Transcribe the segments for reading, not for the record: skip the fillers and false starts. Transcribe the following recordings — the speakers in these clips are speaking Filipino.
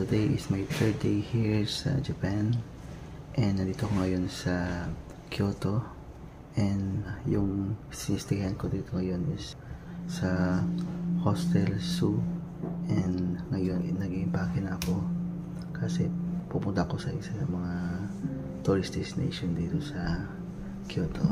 today is my third day here sa Japan, and nandito ko ngayon sa Kyoto, and yung sinistayan ko dito ngayon is sa Hostel Su, and ngayon nag-iimpake na ako kasi pupunta ako sa isa ng mga tourist destination dito sa Kyoto.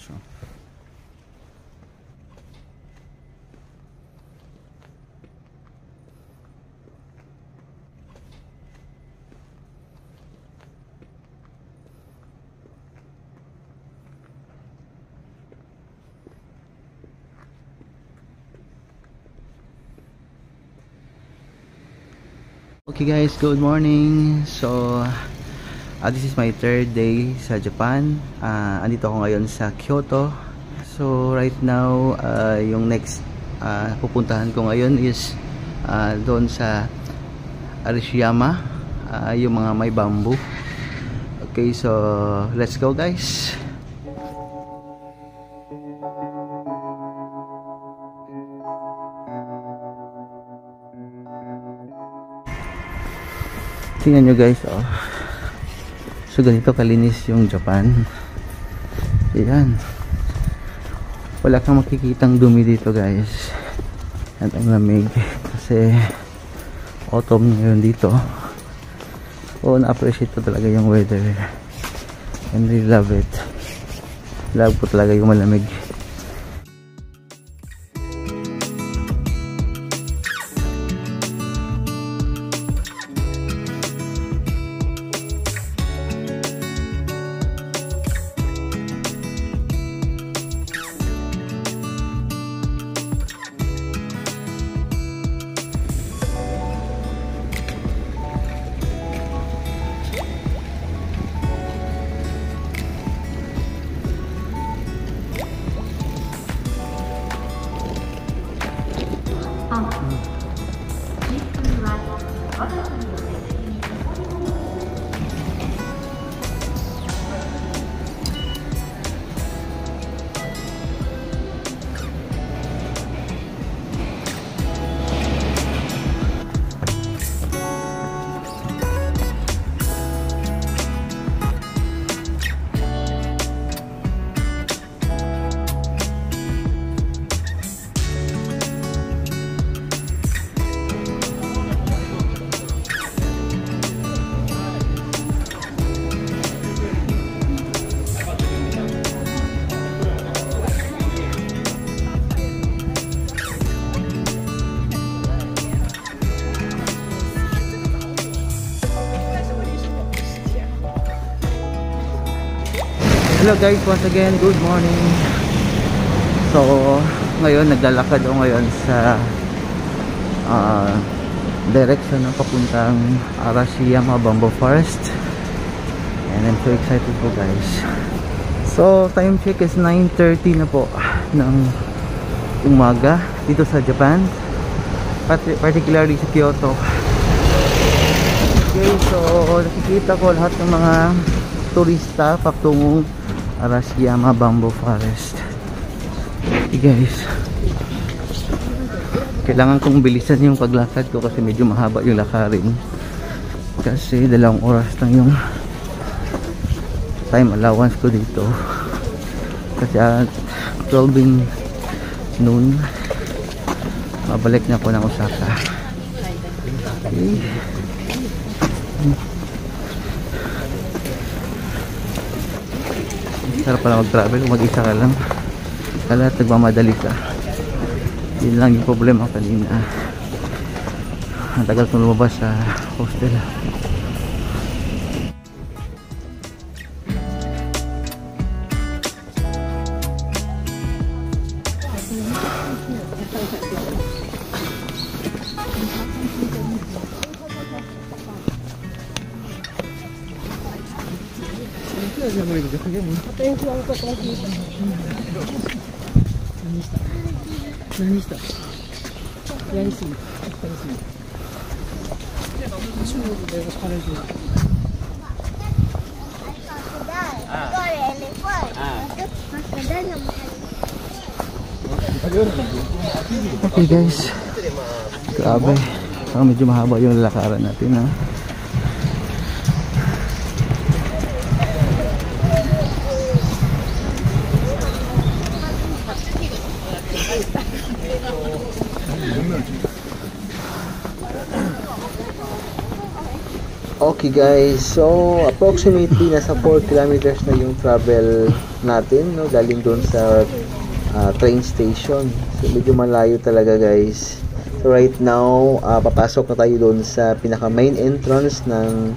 So, okay guys, good morning. So this is my third day sa Japan. Andito ako ngayon sa Kyoto. So right now, yung next pupuntahan ko ngayon is doon sa Arashiyama, yung mga may bamboo. Okay, so let's go guys. Tingnan nyo guys, oh. So ganito kalinis yung Japan. Ayan. Wala kang makikitang dumi dito guys. At ang lamig kasi autumn ngayon dito. Oh, na-appreciate ko talaga yung weather. And really love it. Love ko talaga yung malamig. Hello guys, once again, good morning. So ngayon naglalakad ako ngayon sa direction ng papuntang Arashiyama Bamboo Forest, and I'm so excited po guys. So time check is 9:30 na po ng umaga dito sa Japan, particularly sa Kyoto. Okay, so nakikita ko lahat ng mga turista patungong Arashiyama Bamboo Forest. Okay guys, kailangan kong bilisan yung paglakad ko kasi medyo mahaba yung lakarin, kasi 2 oras lang yung time allowance ko dito, kasi at 12 noon mabalik na ako ng Osaka. Okay. Sarap pala mag-travel kung mag-isa ka lang. Kala nagmamadali ka. Yun lang yung problema kanina. Ang tagal kong lumabas sa hostel. Okay guys, grabe, medyo mahaba yung lalakaran natin ha. Okay guys, so approximately nasa 4 kilometers na yung travel natin, no, galing doon sa train station. So medyo malayo talaga guys. So right now, papasok na tayo doon sa pinaka main entrance ng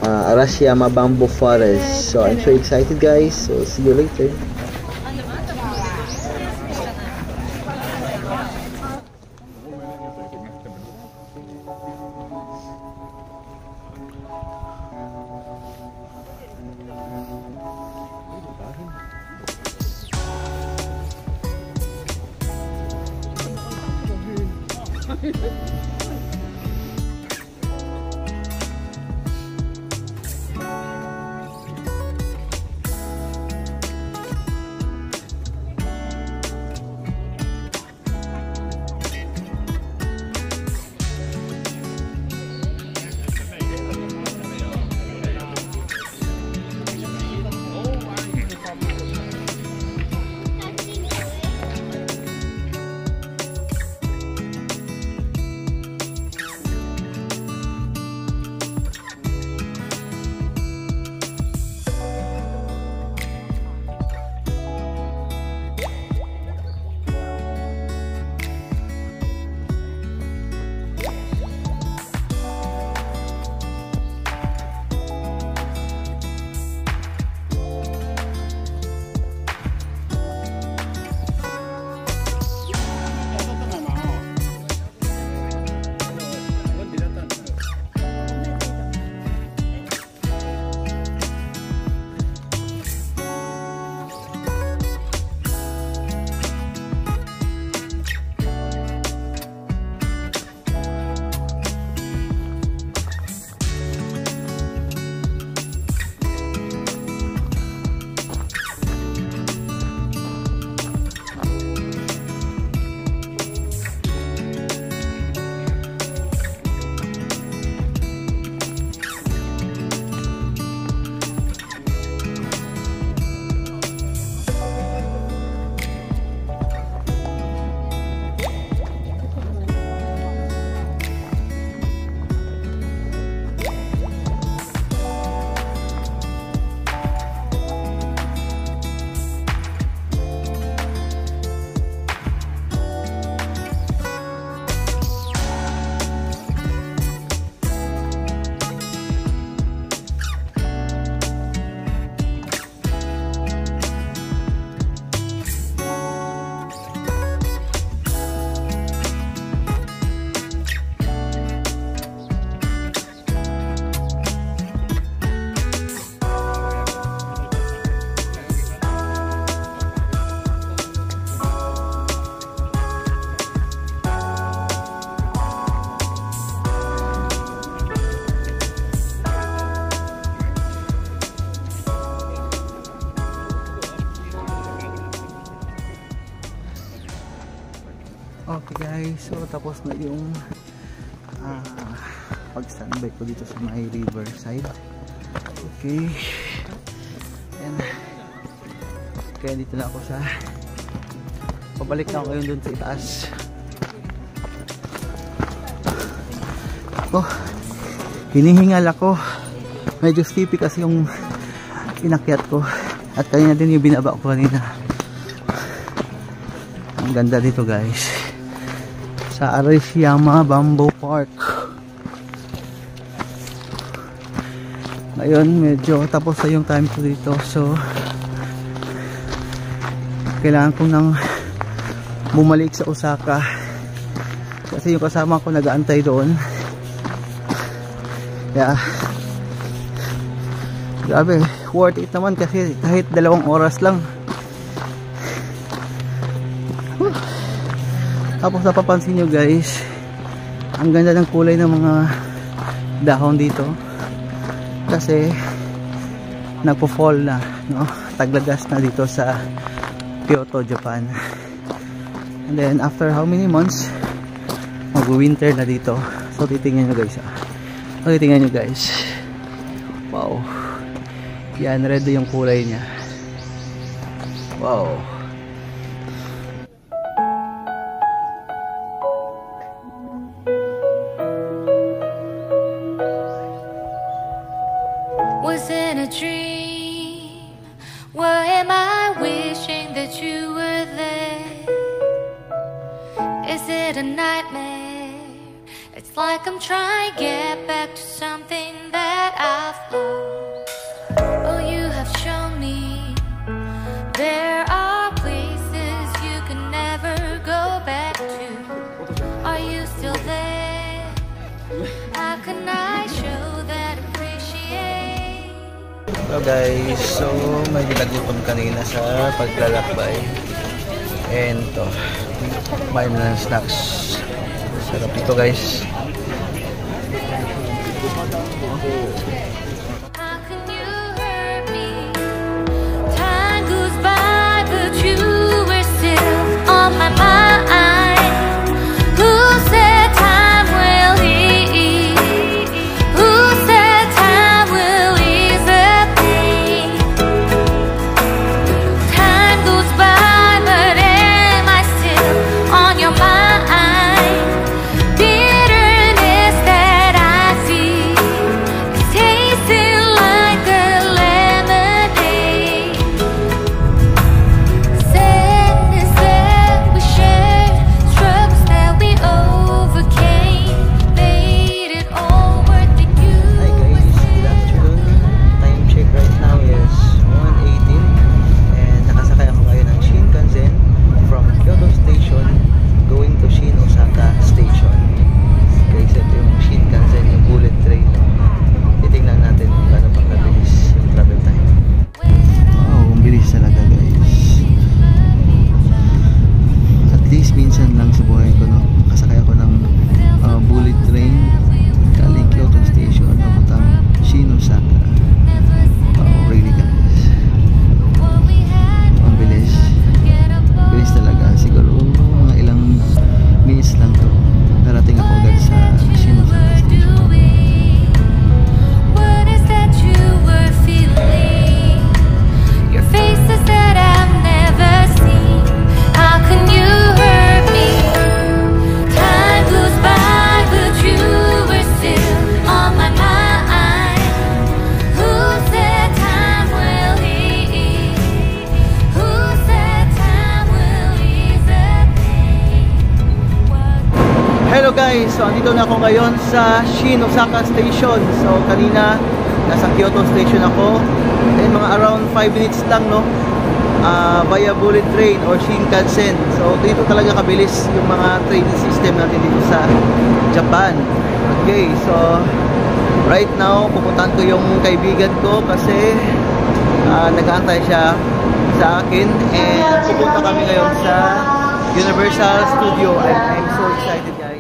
Arashiyama Bamboo Forest. So I'm so excited guys. So see you later. Okay guys, so tapos na yung pag-standby ko dito sa may riverside. Okay. Ayan. Kaya dito na ako sa pabalik na ako ngayon dun sa itaas. Ako, hinihingal ako. Medyo steepy kasi yung inakyat ko. At kanina din yung binaba ko kanina. Ang ganda dito guys. Sa Arashiyama Bamboo Park. Ngayon medyo tapos na yung time ko dito. So kailangan ko nang bumalik sa Osaka. Kasi yung kasama ko nag-aantay doon. Kaya Grabe, worth it naman kasi kahit 2 oras lang. Tapos napapansin nyo guys, ang ganda ng kulay ng mga dahon dito kasi nagpo-fall na, no? Taglagas na dito sa Kyoto, Japan. And then after how many months mag-winter na dito. So titingnan nyo guys, titingnan nyo guys, wow, yan, red yung kulay niya. Wow. Was it a dream? Why am I wishing that you were there? Is it a nightmare? It's like I'm trying to get back to something that I've lost. Oh, you have shown me there are places you can never go back to. Are you still there? How can I show that appreciate? Hello guys, so medyo nagutom kanina sa paglalakbay. And to, kumain na ng snacks. Sarap ito guys. How can you hurt me? Time goes by, but you were still on my mind. Who said time will heal? Who said time will ease the pain? Time goes by, but am I still on your mind? Bitterness that I feel is tasting like a lemonade. Sadness that we shared, struggles that we overcame, made it all worth it. You Hi guys, good afternoon. Time check right now is 1:18 and nakasakay ako ngayon ng Shinkansen from Kyoto Station going to Shin Osaka Station. Guys, ito yung Shinkansen, yung bullet train. Titingnan natin kung gaano pang kabilis yung travel time. Wow, ang bilis talaga guys. At least minsan lang sa buhay ko, no, kasakay ako ng bullet train galing Kyoto Station papuntang Shin Osaka. Wow, really guys, ang bilis. Bilis talaga. Siguro mga ilang minutes lang to, darating ako agad sa Shin Osaka Station. What is that you were feeling? Your faces that I've never seen. How can you hurt me? Time goes by, but you were still on my mind. Who said time will heal? Who said time will ease the pain? Hello guys, so andito na ako ngayon sa Shin Osaka Station. So kanina nasa Kyoto Station ako, and mga around 5 minutes lang, no, via bullet train or Shinkansen. So dito talaga kabilis yung mga train system natin dito sa Japan. Okay, so right now pupuntahan ko yung kaibigan ko kasi nag-aantay siya sa akin, and pupunta kami ngayon sa Universal Studio. I'm so excited guys.